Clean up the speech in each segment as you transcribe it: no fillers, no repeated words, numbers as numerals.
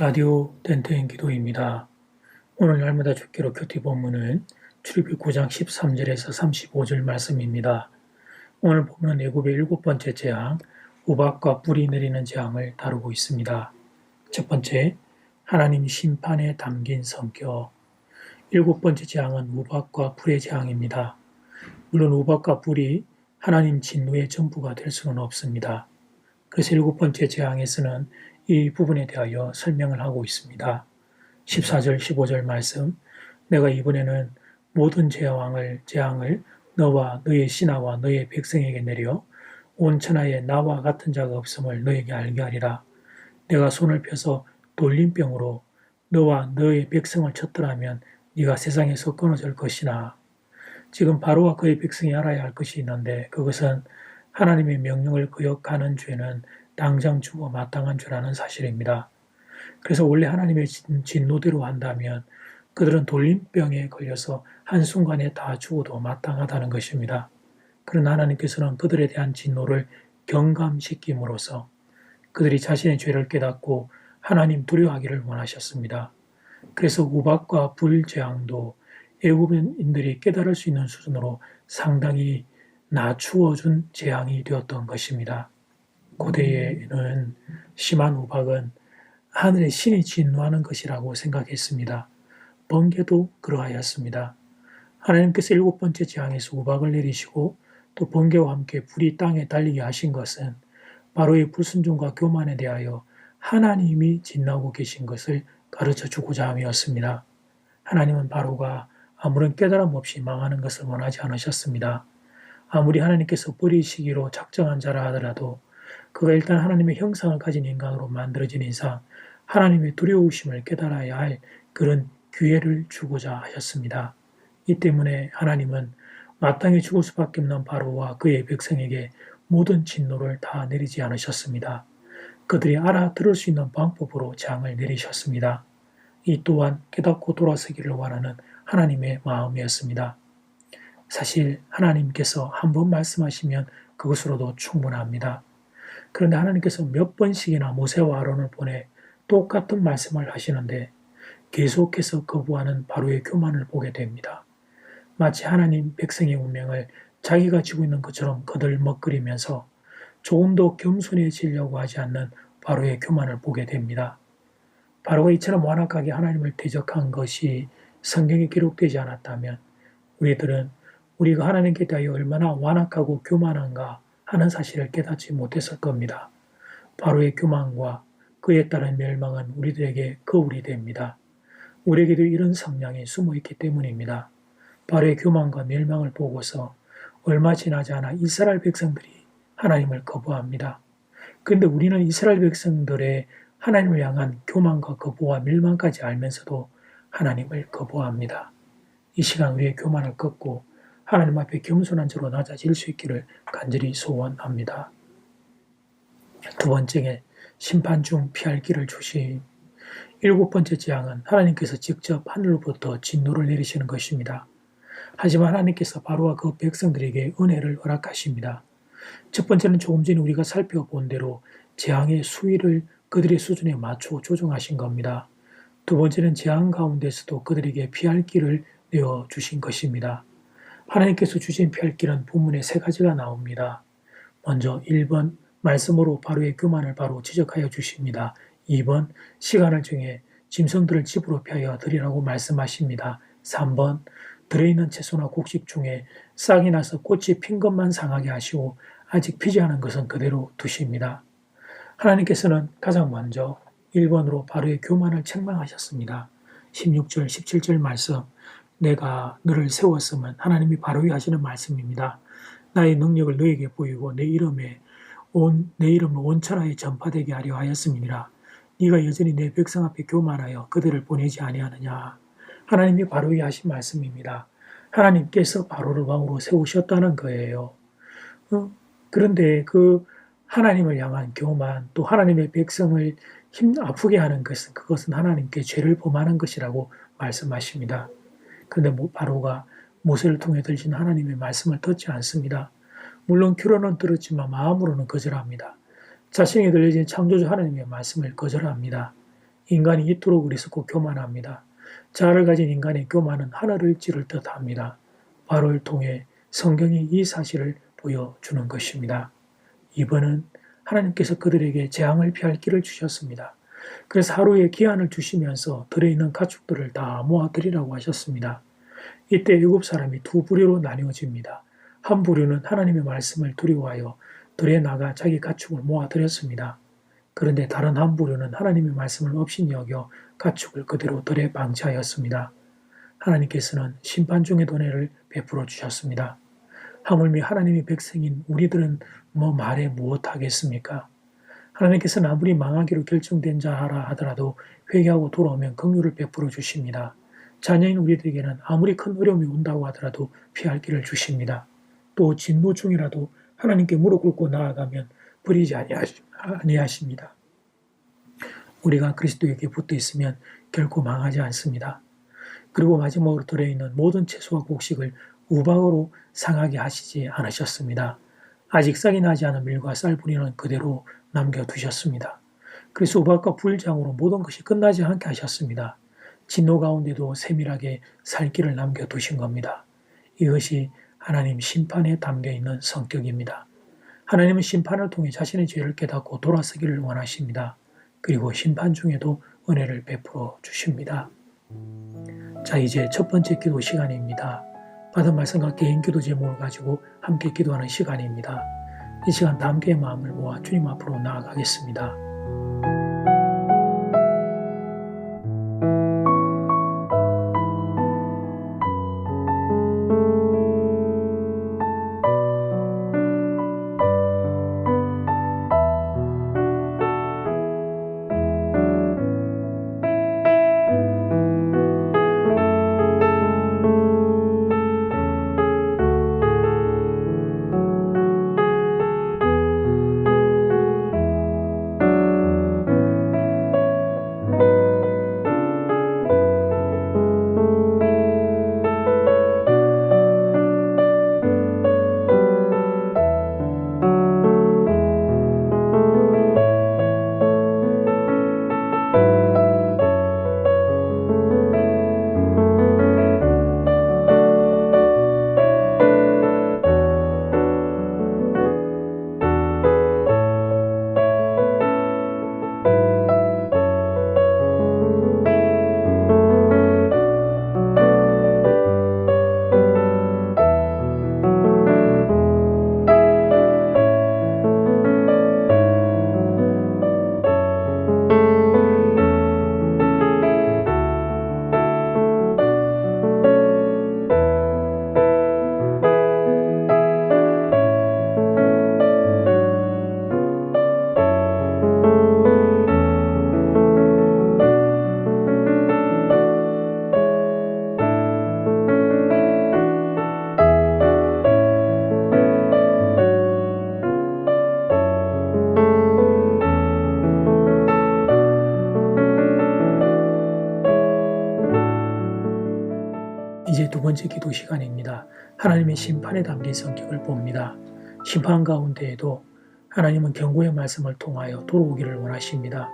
라디오 땡땡 기도입니다. 오늘 날마다 죽기로 큐티 본문은 출애굽기 9장 13절에서 35절 말씀입니다. 오늘 본문은 애굽의 7번째 재앙, 우박과 뿔이 내리는 재앙을 다루고 있습니다. 첫 번째, 하나님 심판에 담긴 성격. 7번째 재앙은 우박과 뿔의 재앙입니다. 물론 우박과 뿔이 하나님 진노의 전부가 될 수는 없습니다. 그래서 7번째 재앙에서는 이 부분에 대하여 설명을 하고 있습니다. 14절, 15절 말씀, 내가 이번에는 모든 재앙을 너와 너의 신하와 너의 백성에게 내려 온 천하에 나와 같은 자가 없음을 너에게 알게 하리라. 내가 손을 펴서 돌림병으로 너와 너의 백성을 쳤더라면 네가 세상에서 끊어질 것이나. 지금 바로와 그의 백성이 알아야 할 것이 있는데 그것은 하나님의 명령을 거역하는 죄는 당장 죽어 마땅한 죄라는 사실입니다. 그래서 원래 하나님의 진노대로 한다면 그들은 돌림병에 걸려서 한순간에 다 죽어도 마땅하다는 것입니다. 그러나 하나님께서는 그들에 대한 진노를 경감시킴으로써 그들이 자신의 죄를 깨닫고 하나님 두려워하기를 원하셨습니다. 그래서 우박과 불 재앙도 애굽인들이 깨달을 수 있는 수준으로 상당히 낮추어 준 재앙이 되었던 것입니다. 고대에는 심한 우박은 하늘의 신이 진노하는 것이라고 생각했습니다. 번개도 그러하였습니다. 하나님께서 7번째 재앙에서 우박을 내리시고 또 번개와 함께 불이 땅에 달리게 하신 것은 바로의 불순종과 교만에 대하여 하나님이 진노하고 계신 것을 가르쳐 주고자 함이었습니다. 하나님은 바로가 아무런 깨달음 없이 망하는 것을 원하지 않으셨습니다. 아무리 하나님께서 버리시기로 작정한 자라 하더라도 그가 일단 하나님의 형상을 가진 인간으로 만들어진 이상 하나님의 두려우심을 깨달아야 할 그런 기회를 주고자 하셨습니다. 이 때문에 하나님은 마땅히 죽을 수밖에 없는 바로와 그의 백성에게 모든 진노를 다 내리지 않으셨습니다. 그들이 알아들을 수 있는 방법으로 재앙을 내리셨습니다. 이 또한 깨닫고 돌아서기를 원하는 하나님의 마음이었습니다. 사실 하나님께서 한 번 말씀하시면 그것으로도 충분합니다. 그런데 하나님께서 몇 번씩이나 모세와 아론을 보내 똑같은 말씀을 하시는데 계속해서 거부하는 바로의 교만을 보게 됩니다. 마치 하나님 백성의 운명을 자기가 지고 있는 것처럼 거들먹거리면서 조금도 겸손해지려고 하지 않는 바로의 교만을 보게 됩니다. 바로가 이처럼 완악하게 하나님을 대적한 것이 성경에 기록되지 않았다면 우리들은 우리가 하나님께 대하여 얼마나 완악하고 교만한가 하는 사실을 깨닫지 못했을 겁니다. 바로의 교만과 그에 따른 멸망은 우리들에게 거울이 됩니다. 우리에게도 이런 성향이 숨어있기 때문입니다. 바로의 교만과 멸망을 보고서 얼마 지나지 않아 이스라엘 백성들이 하나님을 거부합니다. 그런데 우리는 이스라엘 백성들의 하나님을 향한 교만과 거부와 멸망까지 알면서도 하나님을 거부합니다. 이 시간 우리의 교만을 꺾고 하나님 앞에 겸손한 자로 낮아질 수 있기를 간절히 소원합니다. 두 번째에 심판 중 피할 길을 주심. 7번째 재앙은 하나님께서 직접 하늘로부터 진노를 내리시는 것입니다. 하지만 하나님께서 바로와 그 백성들에게 은혜를 허락하십니다. 첫 번째는 조금 전에 우리가 살펴본 대로 재앙의 수위를 그들의 수준에 맞춰 조정하신 겁니다. 두 번째는 재앙 가운데서도 그들에게 피할 길을 내어주신 것입니다. 하나님께서 주신 피할 길은 본문에 3가지가 나옵니다. 먼저 1번 말씀으로 바로의 교만을 바로 지적하여 주십니다. 2번 시간을 정해 짐승들을 집으로 피하여 드리라고 말씀하십니다. 3번 들어있는 채소나 곡식 중에 싹이 나서 꽃이 핀 것만 상하게 하시고 아직 피지 않은 것은 그대로 두십니다. 하나님께서는 가장 먼저 1번으로 바로의 교만을 책망하셨습니다. 16절, 17절 말씀, 내가 너를 세웠으면 하나님이 바로에 하시는 말씀입니다. 나의 능력을 너에게 보이고 내 이름을 온 천하에 전파되게 하려 하였음이니라. 네가 여전히 내 백성 앞에 교만하여 그들을 보내지 아니하느냐. 하나님이 바로에 하신 말씀입니다. 하나님께서 바로를 왕으로 세우셨다는 거예요. 그런데 그 하나님을 향한 교만, 또 하나님의 백성을 아프게 하는 것은 그것은 하나님께 죄를 범하는 것이라고 말씀하십니다. 그런데 바로가 모세를 통해 들으신 하나님의 말씀을 듣지 않습니다. 물론 귀로는 들었지만 마음으로는 거절합니다. 자신에게 들려진 창조주 하나님의 말씀을 거절합니다. 인간이 이토록 어리석고 교만합니다. 자아를 가진 인간의 교만은 하늘을 찌를 듯합니다. 바로를 통해 성경이 이 사실을 보여주는 것입니다. 2번은 하나님께서 그들에게 재앙을 피할 길을 주셨습니다. 그래서 하루에 기한을 주시면서 들에 있는 가축들을 다 모아들이라고 하셨습니다. 이때 애굽 사람이 두 부류로 나뉘어집니다. 한 부류는 하나님의 말씀을 두려워하여 들에 나가 자기 가축을 모아들였습니다. 그런데 다른 한 부류는 하나님의 말씀을 업신이 여겨 가축을 그대로 들에 방치하였습니다. 하나님께서는 심판 중에도 은혜를 베풀어 주셨습니다. 하물며 하나님의 백성인 우리들은 말해 무엇하겠습니까? 하나님께서는 아무리 망하기로 결정된 자라 하더라도 회개하고 돌아오면 긍휼을 베풀어 주십니다. 자녀인 우리들에게는 아무리 큰 어려움이 온다고 하더라도 피할 길을 주십니다. 또 진노 중이라도 하나님께 무릎 꿇고 나아가면 버리지 아니하십니다. 우리가 그리스도에게 붙어 있으면 결코 망하지 않습니다. 그리고 마지막으로 들어있는 모든 채소와 곡식을 우박으로 상하게 하시지 않으셨습니다. 아직 싹이 나지 않은 밀과 쌀뿌리는 그대로 남겨두셨습니다. 그래서 우박과 불장으로 모든 것이 끝나지 않게 하셨습니다. 진노 가운데도 세밀하게 살 길을 남겨두신 겁니다. 이것이 하나님 심판에 담겨있는 성격입니다. 하나님은 심판을 통해 자신의 죄를 깨닫고 돌아서기를 원하십니다. 그리고 심판 중에도 은혜를 베풀어 주십니다. 자, 이제 첫 번째 기도 시간입니다. 받은 말씀과 개인 기도 제목을 가지고 함께 기도하는 시간입니다. 이 시간 다 함께 마음을 모아 주님 앞으로 나아가겠습니다. 이제 두 번째 기도 시간입니다. 하나님의 심판에 담긴 성격을 봅니다. 심판 가운데에도 하나님은 경고의 말씀을 통하여 돌아오기를 원하십니다.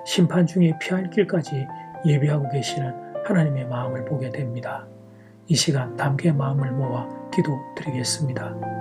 심판 중에 피할 길까지 예비하고 계시는 하나님의 마음을 보게 됩니다. 이 시간 함께 마음을 모아 기도 드리겠습니다.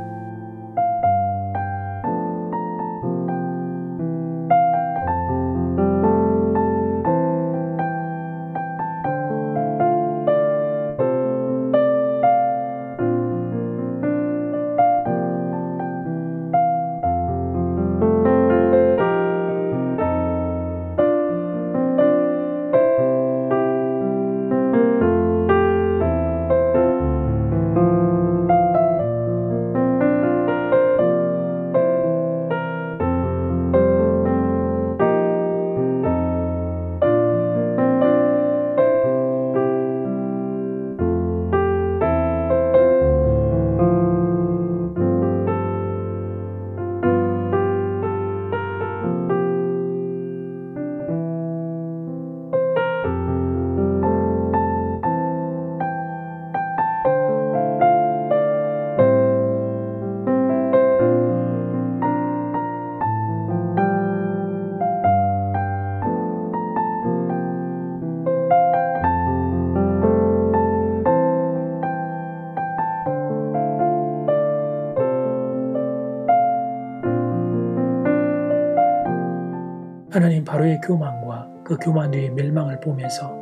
하나님 바로의 교만과 그 교만 뒤의 멸망을 보면서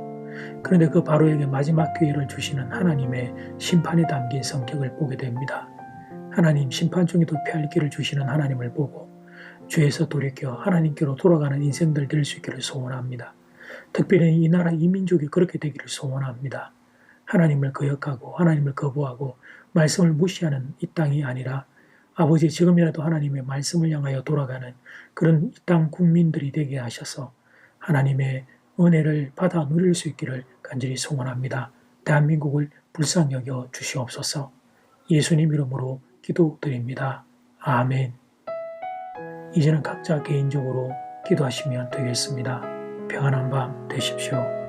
그런데 그 바로에게 마지막 기회를 주시는 하나님의 심판에 담긴 성격을 보게 됩니다. 하나님 심판 중에도 피할 길을 주시는 하나님을 보고 죄에서 돌이켜 하나님께로 돌아가는 인생들 될 수 있기를 소원합니다. 특별히 이 나라 이 민족이 그렇게 되기를 소원합니다. 하나님을 거역하고 하나님을 거부하고 말씀을 무시하는 이 땅이 아니라 아버지 지금이라도 하나님의 말씀을 향하여 돌아가는 그런 이 땅 국민들이 되게 하셔서 하나님의 은혜를 받아 누릴 수 있기를 간절히 소원합니다. 대한민국을 불쌍히 여겨 주시옵소서. 예수님 이름으로 기도드립니다. 아멘. 이제는 각자 개인적으로 기도하시면 되겠습니다. 평안한 밤 되십시오.